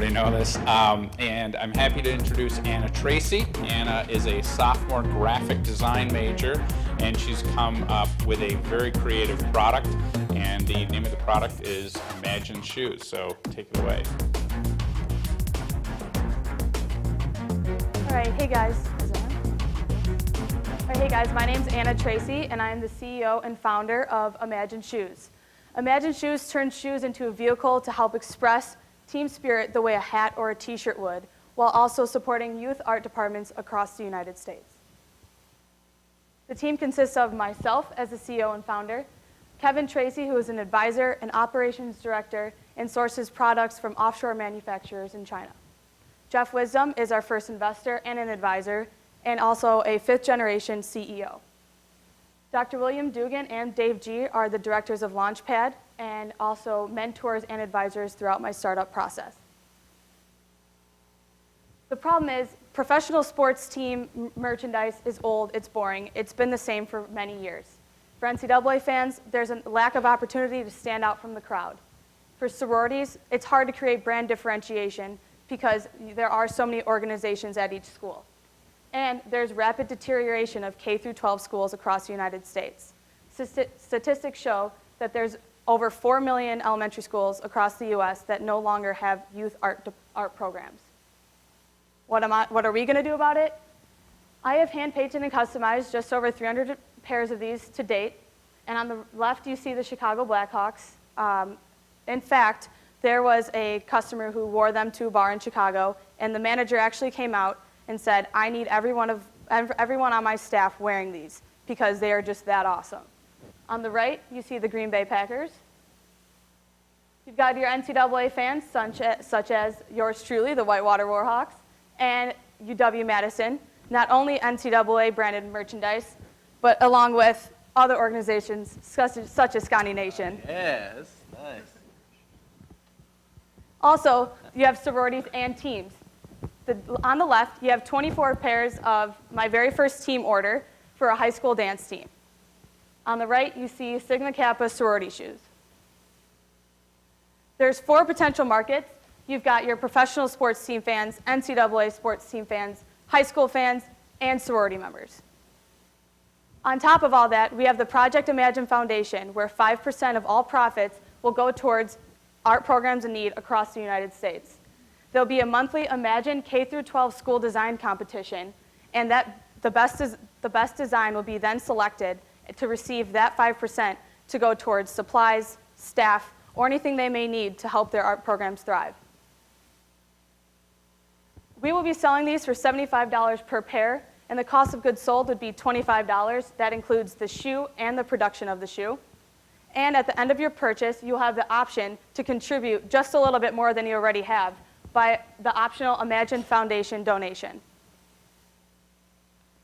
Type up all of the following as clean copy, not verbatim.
already know this. And I'm happy to introduce Anna Tracy. Anna is a sophomore graphic design major, and she's come up with a very creative product. And the name of the product is Emajin Shoes. So take it away. All right, hey guys. Hey guys, my name's Anna Tracy, and I am the CEO and founder of Emajin Shoes. Emajin Shoes turns shoes into a vehicle to help express team spirit the way a hat or a t-shirt would, while also supporting youth art departments across the United States. The team consists of myself as the CEO and founder, Kevin Tracy, who is an advisor and operations director and sources products from offshore manufacturers in China. Jeff Wisdom is our first investor and an advisor, and also a fifth-generation CEO. Dr. William Dugan and Dave G. are the directors of Launchpad and also mentors and advisors throughout my startup process. The problem is professional sports team merchandise is old, it's boring, it's been the same for many years. For NCAA fans, there's a lack of opportunity to stand out from the crowd. For sororities, it's hard to create brand differentiation because there are so many organizations at each school. And there's rapid deterioration of K through 12 schools across the United States. Statistics show that there's over 4 million elementary schools across the US that no longer have youth art programs. What are we gonna do about it? I have hand-painted and customized just over 300 pairs of these to date. And on the left, you see the Chicago Blackhawks. In fact, there was a customer who wore them to a bar in Chicago, and the manager actually came out and said, I need everyone on my staff wearing these because they are just that awesome. On the right, you see the Green Bay Packers. You've got your NCAA fans, such as yours truly, the Whitewater Warhawks, and UW-Madison, not only NCAA branded merchandise, but along with other organizations such as Scotty Nation. Yes, nice. Also, you have sororities and teams. On the left, you have 24 pairs of my very first team order for a high school dance team. On the right, you see Sigma Kappa sorority shoes. There's 4 potential markets. You've got your professional sports team fans, NCAA sports team fans, high school fans, and sorority members. On top of all that, we have the Project Imagine Foundation, where 5% of all profits will go towards art programs in need across the United States. There'll be a monthly Imagine K-12 school design competition, and the best design will be then selected to receive that 5% to go towards supplies, staff, or anything they may need to help their art programs thrive. We will be selling these for $75 per pair, and the cost of goods sold would be $25. That includes the shoe and the production of the shoe. And at the end of your purchase, you'll have the option to contribute just a little bit more than you already have by the optional Imagine Foundation donation.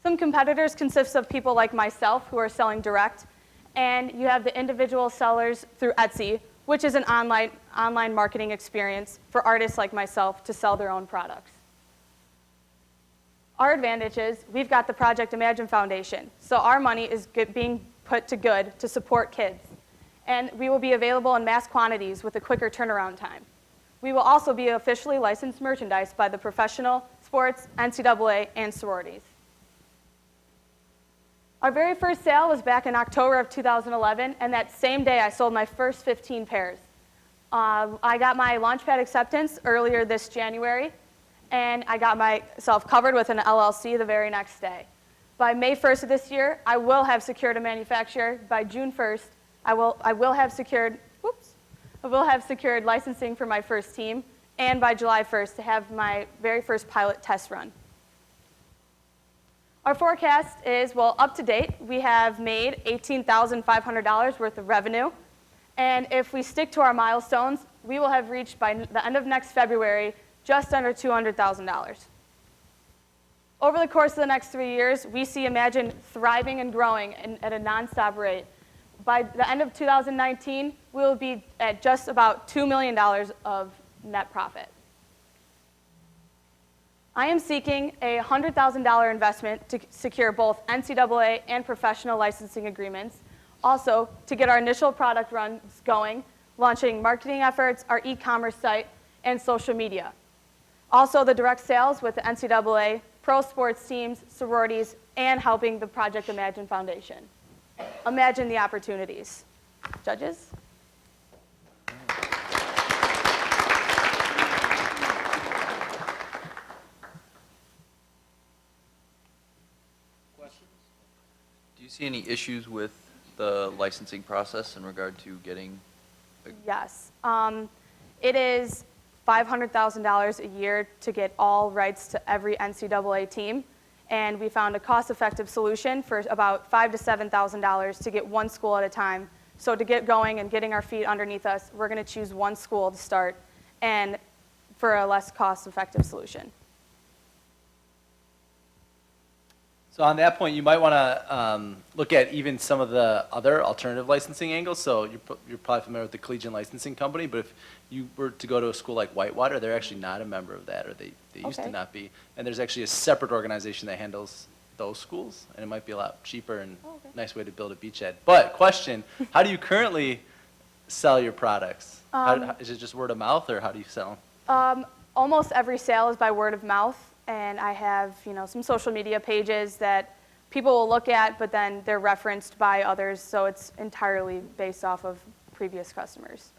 Some competitors consist of people like myself who are selling direct, and you have the individual sellers through Etsy, which is an online marketing experience for artists like myself to sell their own products. Our advantage is we've got the Project Imagine Foundation, so our money is being put to good to support kids, and we will be available in mass quantities with a quicker turnaround time. We will also be officially licensed merchandise by the professional, sports, NCAA, and sororities. Our very first sale was back in October of 2011, and that same day I sold my first 15 pairs. I got my Launchpad acceptance earlier this January, and I got myself covered with an LLC the very next day. By May 1st of this year, I will have secured a manufacturer. By June 1st, I will have secured licensing for my first team, and by July 1st to have my very first pilot test run. Our forecast is, well, up to date, we have made $18,500 worth of revenue, and if we stick to our milestones, we will have reached by the end of next February just under $200,000. Over the course of the next 3 years, we see Imagine thriving and growing at a nonstop rate. By the end of 2019, we will be at just about $2 million of net profit. I am seeking a $100,000 investment to secure both NCAA and professional licensing agreements, also to get our initial product runs going, launching marketing efforts, our e-commerce site, and social media. Also, the direct sales with the NCAA, pro sports teams, sororities, and helping the Project Imagine Foundation. Imagine the opportunities. Judges? Do you see any issues with the licensing process in regard to getting? Yes. It is $500,000 a year to get all rights to every NCAA team. And we found a cost-effective solution for about $5,000 to $7,000 to get one school at a time. So to get going and getting our feet underneath us, we're going to choose one school to start and for a less cost-effective solution. So on that point, you might want to look at even some of the other alternative licensing angles. So you're probably familiar with the Collegiate Licensing Company, but if you were to go to a school like Whitewater, they're actually not a member of that, or they used to Okay. not be. And there's actually a separate organization that handles those schools, and it might be a lot cheaper and Okay. nice way to build a beachhead. But question, how do you currently sell your products? Is it just word of mouth, or how do you sell them? Almost every sale is by word of mouth, and I have some social media pages that people will look at, but then they're referenced by others, so it's entirely based off of previous customers.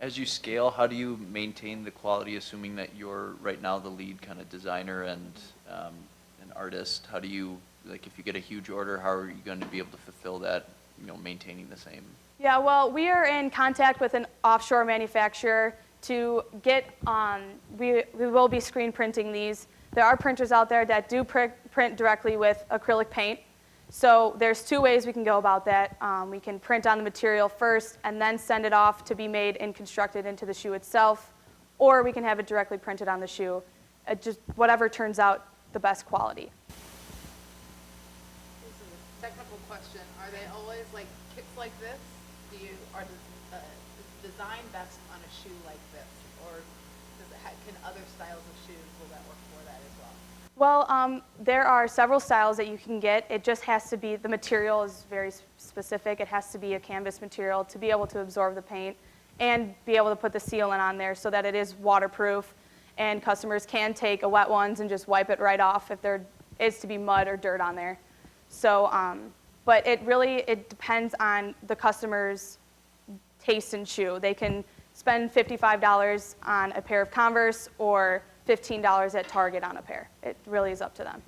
As you scale, how do you maintain the quality, assuming that you're right now the lead kind of designer and an artist? How do you, like, if you get a huge order, how are you going to be able to fulfill that, maintaining the same? Yeah, well, we are in contact with an offshore manufacturer to get, we will be screen printing these. There are printers out there that do print directly with acrylic paint. So there's two ways we can go about that. We can print on the material first and then send it off to be made and constructed into the shoe itself, or we can have it directly printed on the shoe. Just whatever turns out the best quality. This is a technical question. Are they always like kits like this? Is design best on a shoe like this, or can other styles of shoes, will that work for that as well? Well, there are several styles that you can get. It just has to be, the material is very specific. It has to be a canvas material to be able to absorb the paint and be able to put the sealant on there so that it is waterproof, and customers can take a wet ones and just wipe it right off if there is to be mud or dirt on there. So, but it depends on the customer's taste in shoe. They can spend $55 on a pair of Converse or $15 at Target on a pair. It really is up to them.